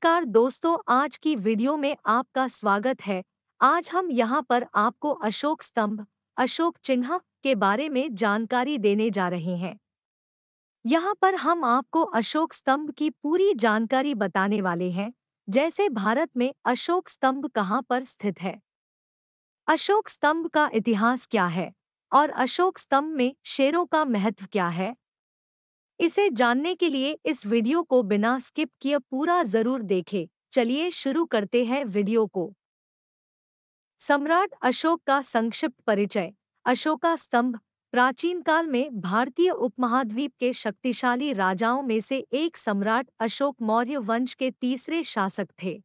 नमस्कार दोस्तों, आज की वीडियो में आपका स्वागत है। आज हम यहाँ पर आपको अशोक स्तंभ, अशोक चिन्ह के बारे में जानकारी देने जा रहे हैं। यहाँ पर हम आपको अशोक स्तंभ की पूरी जानकारी बताने वाले हैं, जैसे भारत में अशोक स्तंभ कहाँ पर स्थित है, अशोक स्तंभ का इतिहास क्या है और अशोक स्तंभ में शेरों का महत्व क्या है। इसे जानने के लिए इस वीडियो को बिना स्किप किए पूरा जरूर देखें। चलिए शुरू करते हैं वीडियो को। सम्राट अशोक का संक्षिप्त परिचय। अशोका स्तंभ प्राचीन काल में भारतीय उपमहाद्वीप के शक्तिशाली राजाओं में से एक सम्राट अशोक मौर्य वंश के तीसरे शासक थे।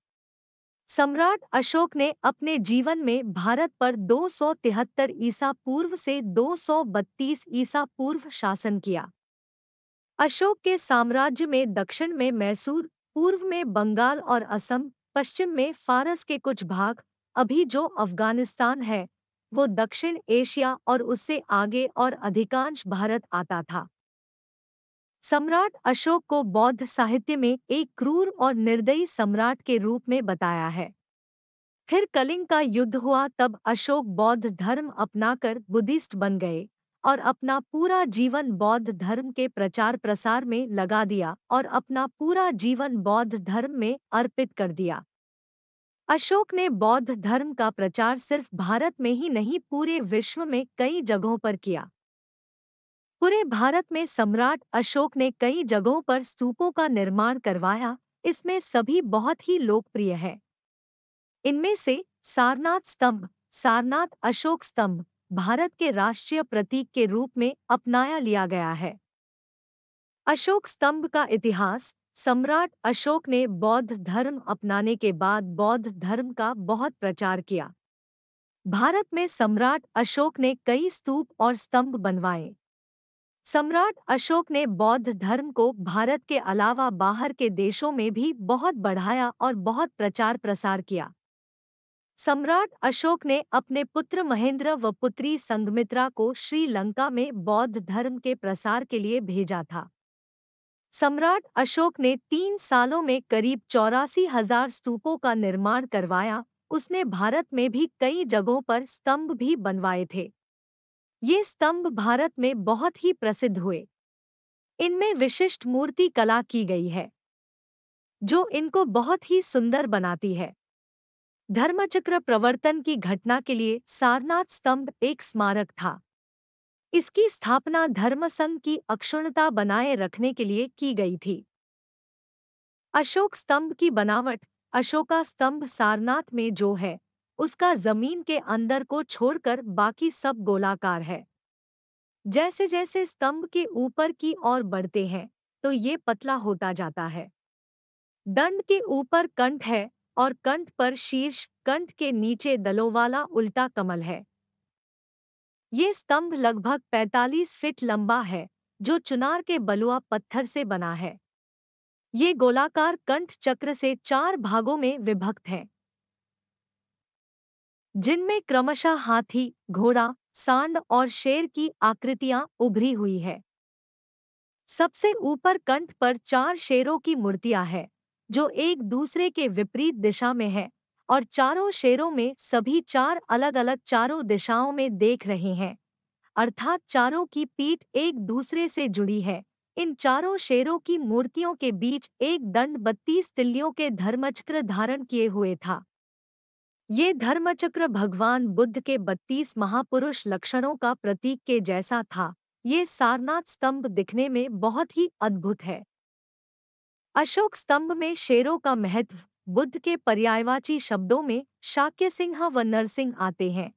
सम्राट अशोक ने अपने जीवन में भारत पर 273 ईसा पूर्व से 232 ईसा पूर्व शासन किया। अशोक के साम्राज्य में दक्षिण में मैसूर, पूर्व में बंगाल और असम, पश्चिम में फारस के कुछ भाग, अभी जो अफगानिस्तान है, वो दक्षिण एशिया और उससे आगे और अधिकांश भारत आता था। सम्राट अशोक को बौद्ध साहित्य में एक क्रूर और निर्दयी सम्राट के रूप में बताया है। फिर कलिंग का युद्ध हुआ, तब अशोक बौद्ध धर्म अपनाकर बुद्धिस्ट बन गए और अपना पूरा जीवन बौद्ध धर्म के प्रचार प्रसार में लगा दिया और अपना पूरा जीवन बौद्ध धर्म में अर्पित कर दिया। अशोक ने बौद्ध धर्म का प्रचार सिर्फ भारत में ही नहीं, पूरे विश्व में कई जगहों पर किया। पूरे भारत में सम्राट अशोक ने कई जगहों पर स्तूपों का निर्माण करवाया, इसमें सभी बहुत ही लोकप्रिय है। इनमें से सारनाथ स्तंभ, सारनाथ अशोक स्तंभ भारत के राष्ट्रीय प्रतीक के रूप में अपनाया लिया गया है। अशोक स्तंभ का इतिहास। सम्राट अशोक ने बौद्ध धर्म अपनाने के बाद बौद्ध धर्म का बहुत प्रचार किया। भारत में सम्राट अशोक ने कई स्तूप और स्तंभ बनवाए। सम्राट अशोक ने बौद्ध धर्म को भारत के अलावा बाहर के देशों में भी बहुत बढ़ाया और बहुत प्रचार प्रसार किया। सम्राट अशोक ने अपने पुत्र महेंद्र व पुत्री संघमित्रा को श्रीलंका में बौद्ध धर्म के प्रसार के लिए भेजा था। सम्राट अशोक ने 3 सालों में करीब 84,000 स्तूपों का निर्माण करवाया। उसने भारत में भी कई जगहों पर स्तंभ भी बनवाए थे। ये स्तंभ भारत में बहुत ही प्रसिद्ध हुए। इनमें विशिष्ट मूर्ति कला की गई है, जो इनको बहुत ही सुंदर बनाती है। धर्मचक्र प्रवर्तन की घटना के लिए सारनाथ स्तंभ एक स्मारक था। इसकी स्थापना धर्मसंघ की अक्षुण्णता बनाए रखने के लिए की गई थी। अशोक स्तंभ की बनावट। अशोका स्तंभ सारनाथ में जो है, उसका जमीन के अंदर को छोड़कर बाकी सब गोलाकार है। जैसे जैसे स्तंभ के ऊपर की ओर बढ़ते हैं, तो ये पतला होता जाता है। दंड के ऊपर कंठ है और कंठ पर शीर्ष, कंठ के नीचे दलों वाला उल्टा कमल है। ये स्तंभ लगभग 45 फीट लंबा है, जो चुनार के बलुआ पत्थर से बना है। ये गोलाकार कंठ चक्र से 4 भागों में विभक्त है, जिनमें क्रमशः हाथी, घोड़ा, सांड और शेर की आकृतियां उभरी हुई है। सबसे ऊपर कंठ पर 4 शेरों की मूर्तियां हैं, जो एक दूसरे के विपरीत दिशा में है और चारों शेरों में सभी 4 अलग-अलग चारों दिशाओं में देख रहे हैं, अर्थात चारों की पीठ एक दूसरे से जुड़ी है। इन चारों शेरों की मूर्तियों के बीच एक दंड 32 तिल्लियों के धर्मचक्र धारण किए हुए था। ये धर्मचक्र भगवान बुद्ध के 32 महापुरुष लक्षणों का प्रतीक के जैसा था। ये सारनाथ स्तंभ दिखने में बहुत ही अद्भुत है। अशोक स्तंभ में शेरों का महत्व। बुद्ध के पर्यायवाची शब्दों में शाक्य सिंह व नरसिंह आते हैं।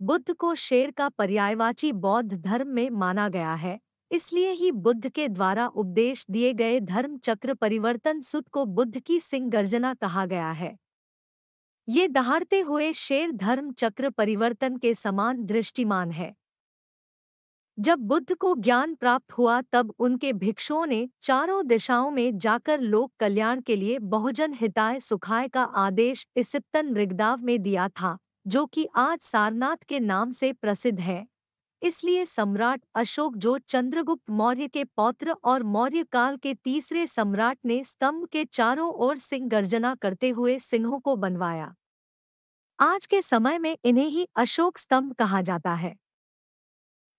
बुद्ध को शेर का पर्यायवाची बौद्ध धर्म में माना गया है, इसलिए ही बुद्ध के द्वारा उपदेश दिए गए धर्म चक्र परिवर्तन सूत्र को बुद्ध की सिंह गर्जना कहा गया है। ये दहाड़ते हुए शेर धर्म चक्र परिवर्तन के समान दृष्टिमान है। जब बुद्ध को ज्ञान प्राप्त हुआ, तब उनके भिक्षुओं ने चारों दिशाओं में जाकर लोक कल्याण के लिए बहुजन हिताय सुखाय का आदेश इसिप्तन मृगदाव में दिया था, जो कि आज सारनाथ के नाम से प्रसिद्ध है। इसलिए सम्राट अशोक, जो चंद्रगुप्त मौर्य के पौत्र और मौर्य काल के तीसरे सम्राट, ने स्तंभ के चारों ओर सिंह गर्जना करते हुए सिंहों को बनवाया। आज के समय में इन्हें ही अशोक स्तंभ कहा जाता है।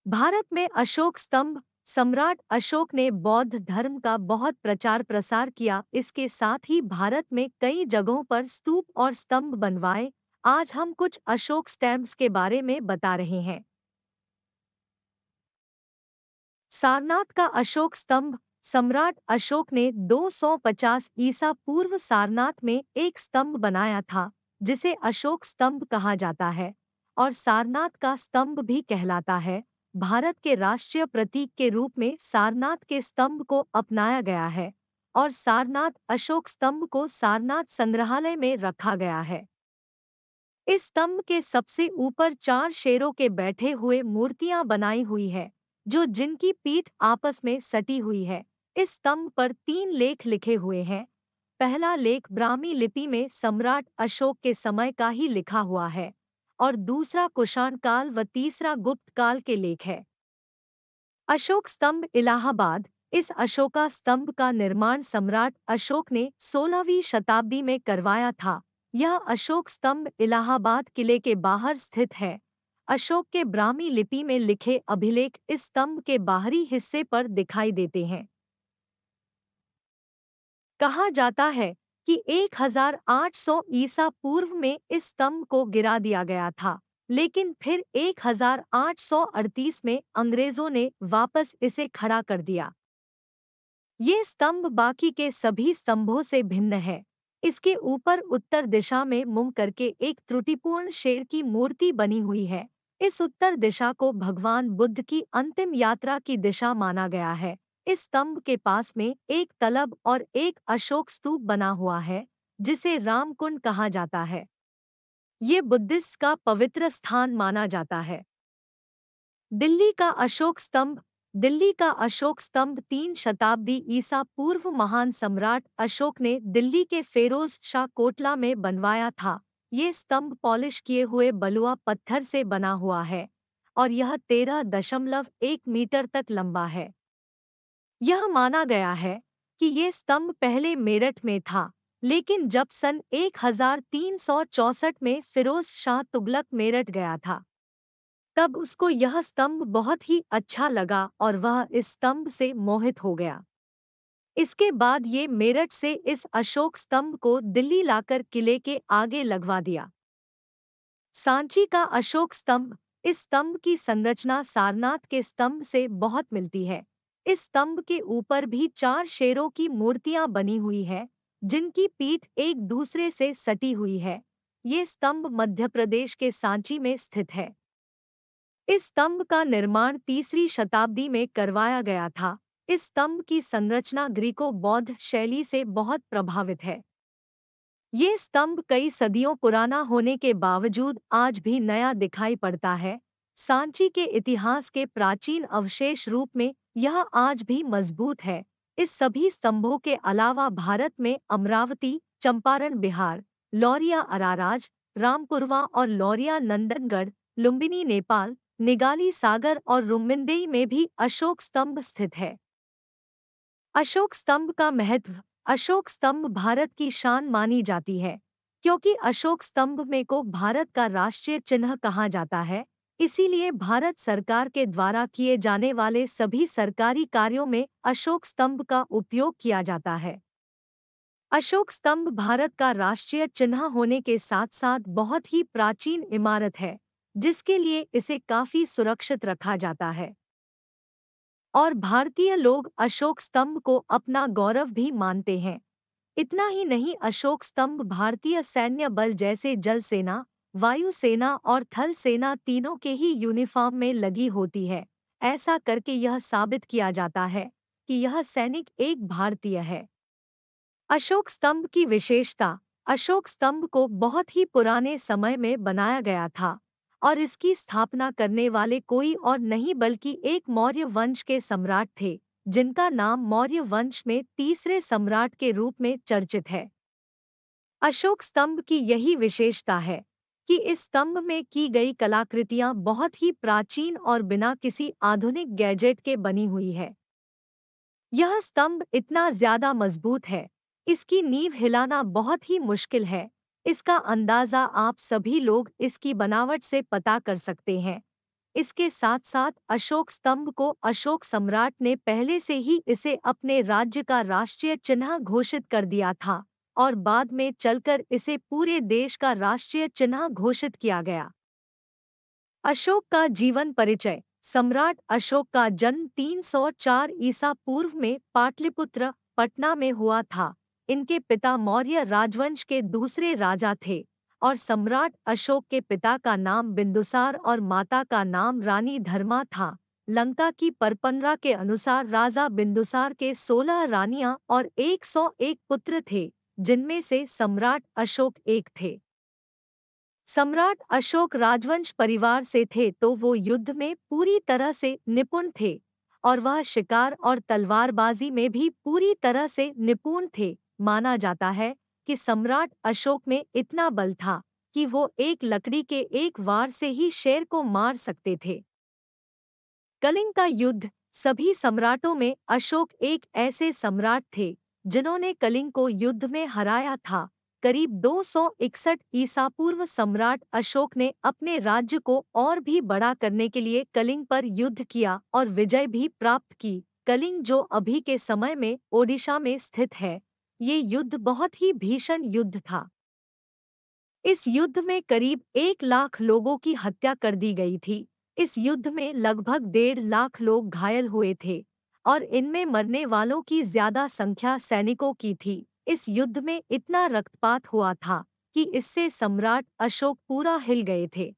भारत में अशोक स्तंभ, सम्राट अशोक ने बौद्ध धर्म का बहुत प्रचार प्रसार किया। इसके साथ ही भारत में कई जगहों पर स्तूप और स्तंभ बनवाए। आज हम कुछ अशोक स्टैम्प्स के बारे में बता रहे हैं। सारनाथ का अशोक स्तंभ। सम्राट अशोक ने 250 ईसा पूर्व सारनाथ में एक स्तंभ बनाया था, जिसे अशोक स्तंभ कहा जाता है और सारनाथ का स्तंभ भी कहलाता है। भारत के राष्ट्रीय प्रतीक के रूप में सारनाथ के स्तंभ को अपनाया गया है और सारनाथ अशोक स्तंभ को सारनाथ संग्रहालय में रखा गया है। इस स्तंभ के सबसे ऊपर 4 शेरों के बैठे हुए मूर्तियां बनाई हुई है, जो जिनकी पीठ आपस में सटी हुई है। इस स्तंभ पर 3 लेख लिखे हुए हैं। पहला लेख ब्राह्मी लिपि में सम्राट अशोक के समय का ही लिखा हुआ है और दूसरा कुषाण काल व तीसरा गुप्त काल के लेख है। अशोक स्तंभ, इलाहाबाद। इस अशोका स्तंभ का निर्माण सम्राट अशोक ने 16वीं शताब्दी में करवाया था। यह अशोक स्तंभ इलाहाबाद किले के बाहर स्थित है। अशोक के ब्राह्मी लिपि में लिखे अभिलेख इस स्तंभ के बाहरी हिस्से पर दिखाई देते हैं। कहा जाता है कि 1800 ईसा पूर्व में इस स्तंभ को गिरा दिया गया था, लेकिन फिर 1838 में अंग्रेजों ने वापस इसे खड़ा कर दिया। ये स्तंभ बाकी के सभी स्तंभों से भिन्न है। इसके ऊपर उत्तर दिशा में मुंह करके एक त्रुटिपूर्ण शेर की मूर्ति बनी हुई है। इस उत्तर दिशा को भगवान बुद्ध की अंतिम यात्रा की दिशा माना गया है। इस स्तंभ के पास में एक तलब और एक अशोक स्तूप बना हुआ है, जिसे रामकुंड कहा जाता है। ये बुद्धिस्ट का पवित्र स्थान माना जाता है। दिल्ली का अशोक स्तंभ। दिल्ली का अशोक स्तंभ 3 शताब्दी ईसा पूर्व महान सम्राट अशोक ने दिल्ली के फेरोज शाह कोटला में बनवाया था। ये स्तंभ पॉलिश किए हुए बलुआ पत्थर से बना हुआ है और यह 13.1 मीटर तक लंबा है। यह माना गया है कि ये स्तंभ पहले मेरठ में था, लेकिन जब सन 1364 में फिरोज शाह तुगलक मेरठ गया था, तब उसको यह स्तंभ बहुत ही अच्छा लगा और वह इस स्तंभ से मोहित हो गया। इसके बाद ये मेरठ से इस अशोक स्तंभ को दिल्ली लाकर किले के आगे लगवा दिया। सांची का अशोक स्तंभ। इस स्तंभ की संरचना सारनाथ के स्तंभ से बहुत मिलती है। इस स्तंभ के ऊपर भी 4 शेरों की मूर्तियां बनी हुई है, जिनकी पीठ एक दूसरे से सटी हुई है। ये स्तंभ मध्य प्रदेश के सांची में स्थित है। इस स्तंभ का निर्माण 3री शताब्दी में करवाया गया था। इस स्तंभ की संरचना ग्रीको बौद्ध शैली से बहुत प्रभावित है। ये स्तंभ कई सदियों पुराना होने के बावजूद आज भी नया दिखाई पड़ता है। सांची के इतिहास के प्राचीन अवशेष रूप में यह आज भी मजबूत है। इस सभी स्तंभों के अलावा भारत में अमरावती, चंपारण बिहार, लौरिया अराराज, रामपुरवा और लौरिया नंदनगढ़, लुम्बिनी नेपाल, निगाली सागर और रुम्मिंदेई में भी अशोक स्तंभ स्थित है। अशोक स्तंभ का महत्व। अशोक स्तंभ भारत की शान मानी जाती है, क्योंकि अशोक स्तंभ में को भारत का राष्ट्रीय चिन्ह कहा जाता है। इसीलिए भारत सरकार के द्वारा किए जाने वाले सभी सरकारी कार्यों में अशोक स्तंभ का उपयोग किया जाता है। अशोक स्तंभ भारत का राष्ट्रीय चिन्ह होने के साथ साथ बहुत ही प्राचीन इमारत है, जिसके लिए इसे काफी सुरक्षित रखा जाता है और भारतीय लोग अशोक स्तंभ को अपना गौरव भी मानते हैं। इतना ही नहीं, अशोक स्तंभ भारतीय सैन्य बल जैसे जल सेना, वायु सेना और थल सेना तीनों के ही यूनिफॉर्म में लगी होती है। ऐसा करके यह साबित किया जाता है कि यह सैनिक एक भारतीय है। अशोक स्तंभ की विशेषता। अशोक स्तंभ को बहुत ही पुराने समय में बनाया गया था और इसकी स्थापना करने वाले कोई और नहीं बल्कि एक मौर्य वंश के सम्राट थे, जिनका नाम मौर्य वंश में तीसरे सम्राट के रूप में चर्चित है। अशोक स्तंभ की यही विशेषता है कि इस स्तंभ में की गई कलाकृतियां बहुत ही प्राचीन और बिना किसी आधुनिक गैजेट के बनी हुई है। यह स्तंभ इतना ज्यादा मजबूत है, इसकी नींव हिलाना बहुत ही मुश्किल है। इसका अंदाजा आप सभी लोग इसकी बनावट से पता कर सकते हैं। इसके साथ साथ अशोक स्तंभ को अशोक सम्राट ने पहले से ही इसे अपने राज्य का राष्ट्रीय चिन्ह घोषित कर दिया था और बाद में चलकर इसे पूरे देश का राष्ट्रीय चिन्ह घोषित किया गया। अशोक का जीवन परिचय। सम्राट अशोक का जन्म 304 ईसा पूर्व में पाटलिपुत्र, पटना में हुआ था। इनके पिता मौर्य राजवंश के दूसरे राजा थे और सम्राट अशोक के पिता का नाम बिंदुसार और माता का नाम रानी धर्मा था। लंका की परपंरा के अनुसार राजा बिंदुसार के 16 रानियां और 101 पुत्र थे, जिनमें से सम्राट अशोक एक थे। सम्राट अशोक राजवंश परिवार से थे तो वो युद्ध में पूरी तरह से निपुण थे और वह शिकार और तलवारबाजी में भी पूरी तरह से निपुण थे। माना जाता है कि सम्राट अशोक में इतना बल था कि वो एक लकड़ी के एक वार से ही शेर को मार सकते थे। कलिंग का युद्ध। सभी सम्राटों में अशोक एक ऐसे सम्राट थे जिन्होंने कलिंग को युद्ध में हराया था। करीब 261 ईसा पूर्व सम्राट अशोक ने अपने राज्य को और भी बड़ा करने के लिए कलिंग पर युद्ध किया और विजय भी प्राप्त की। कलिंग जो अभी के समय में ओडिशा में स्थित है, ये युद्ध बहुत ही भीषण युद्ध था। इस युद्ध में करीब 1 लाख लोगों की हत्या कर दी गई थी। इस युद्ध में लगभग 1.5 लाख लोग घायल हुए थे और इनमें मरने वालों की ज्यादा संख्या सैनिकों की थी। इस युद्ध में इतना रक्तपात हुआ था कि इससे सम्राट अशोक पूरा हिल गए थे।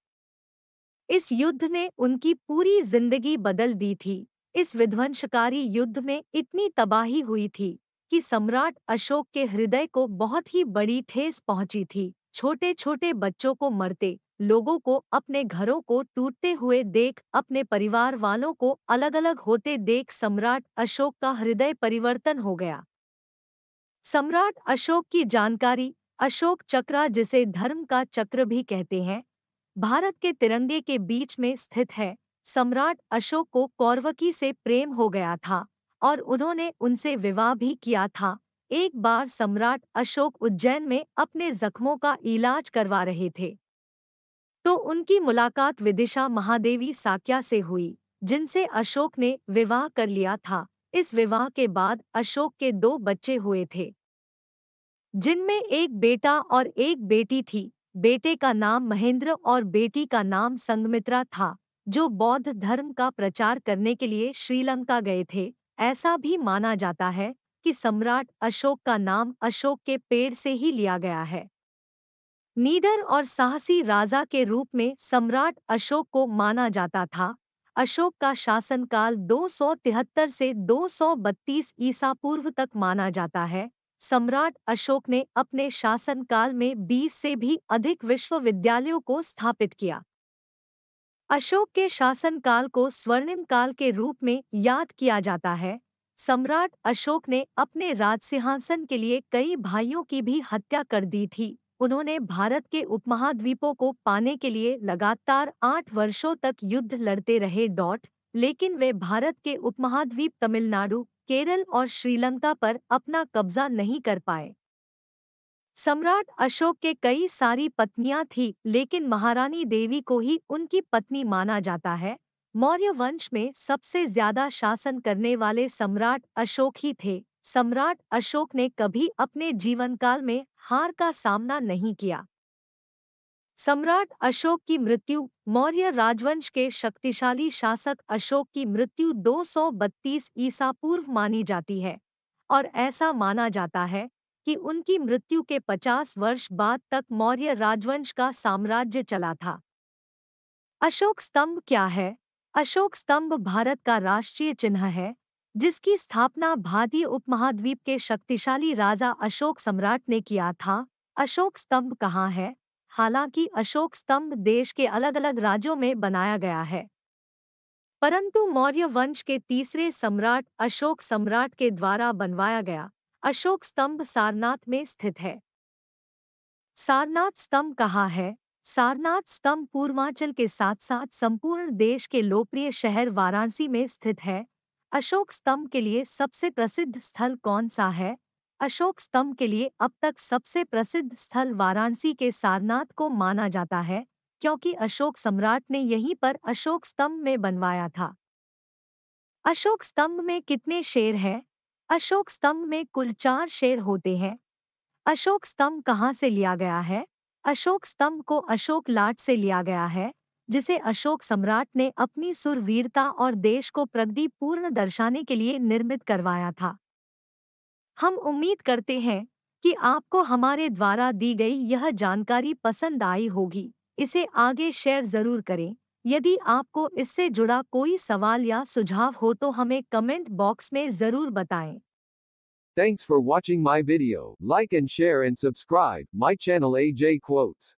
इस युद्ध ने उनकी पूरी जिंदगी बदल दी थी। इस विध्वंसकारी युद्ध में इतनी तबाही हुई थी कि सम्राट अशोक के हृदय को बहुत ही बड़ी ठेस पहुंची थी। छोटे छोटे बच्चों को मरते, लोगों को अपने घरों को टूटते हुए देख, अपने परिवार वालों को अलग अलग होते देख सम्राट अशोक का हृदय परिवर्तन हो गया। सम्राट अशोक की जानकारी। अशोक चक्र, जिसे धर्म का चक्र भी कहते हैं, भारत के तिरंगे के बीच में स्थित है। सम्राट अशोक को कौरवकी से प्रेम हो गया था और उन्होंने उनसे विवाह भी किया था। एक बार सम्राट अशोक उज्जैन में अपने जख्मों का इलाज करवा रहे थे तो उनकी मुलाकात विदिशा महादेवी साक्या से हुई, जिनसे अशोक ने विवाह कर लिया था। इस विवाह के बाद अशोक के 2 बच्चे हुए थे, जिनमें एक बेटा और एक बेटी थी। बेटे का नाम महेंद्र और बेटी का नाम संघमित्रा था, जो बौद्ध धर्म का प्रचार करने के लिए श्रीलंका गए थे। ऐसा भी माना जाता है कि सम्राट अशोक का नाम अशोक के पेड़ से ही लिया गया है। नीडर और साहसी राजा के रूप में सम्राट अशोक को माना जाता था। अशोक का शासनकाल 273 से 232 ईसा पूर्व तक माना जाता है। सम्राट अशोक ने अपने शासनकाल में 20 से भी अधिक विश्वविद्यालयों को स्थापित किया। अशोक के शासनकाल को स्वर्णिम काल के रूप में याद किया जाता है। सम्राट अशोक ने अपने राजसिंहासन के लिए कई भाइयों की भी हत्या कर दी थी। उन्होंने भारत के उपमहाद्वीपों को पाने के लिए लगातार 8 वर्षों तक युद्ध लड़ते रहे लेकिन वे भारत के उपमहाद्वीप तमिलनाडु, केरल और श्रीलंका पर अपना कब्जा नहीं कर पाए। सम्राट अशोक के कई सारी पत्नियां थीं, लेकिन महारानी देवी को ही उनकी पत्नी माना जाता है। मौर्य वंश में सबसे ज्यादा शासन करने वाले सम्राट अशोक ही थे। सम्राट अशोक ने कभी अपने जीवनकाल में हार का सामना नहीं किया। सम्राट अशोक की मृत्यु। मौर्य राजवंश के शक्तिशाली शासक अशोक की मृत्यु 232 ईसा पूर्व मानी जाती है और ऐसा माना जाता है कि उनकी मृत्यु के 50 वर्ष बाद तक मौर्य राजवंश का साम्राज्य चला था। अशोक स्तंभ क्या है? अशोक स्तंभ भारत का राष्ट्रीय चिन्ह है, जिसकी स्थापना भारतीय उपमहाद्वीप के शक्तिशाली राजा अशोक सम्राट ने किया था। अशोक स्तंभ कहाँ है? हालांकि अशोक स्तंभ देश के अलग अलग राज्यों में बनाया गया है, परंतु मौर्य वंश के तीसरे सम्राट अशोक सम्राट के द्वारा बनवाया गया अशोक स्तंभ सारनाथ में स्थित है। सारनाथ स्तंभ कहाँ है? सारनाथ स्तंभ पूर्वांचल के साथ साथ संपूर्ण देश के लोकप्रिय शहर वाराणसी में स्थित है। अशोक स्तंभ के लिए सबसे प्रसिद्ध स्थल कौन सा है? अशोक स्तंभ के लिए अब तक सबसे प्रसिद्ध स्थल वाराणसी के सारनाथ को माना जाता है, क्योंकि अशोक सम्राट ने यहीं पर अशोक स्तंभ में बनवाया था। अशोक स्तंभ में कितने शेर हैं? अशोक स्तंभ में कुल 4 शेर होते हैं। अशोक स्तंभ कहाँ से लिया गया है? अशोक स्तंभ को अशोक लाट से लिया गया है, जिसे अशोक सम्राट ने अपनी शूरवीरता और देश को प्रगतिपूर्ण दर्शाने के लिए निर्मित करवाया था। हम उम्मीद करते हैं कि आपको हमारे द्वारा दी गई यह जानकारी पसंद आई होगी। इसे आगे शेयर जरूर करें। यदि आपको इससे जुड़ा कोई सवाल या सुझाव हो तो हमें कमेंट बॉक्स में जरूर बताएं। Thanks for watching my video. Like and share and subscribe my channel AJ Quotes.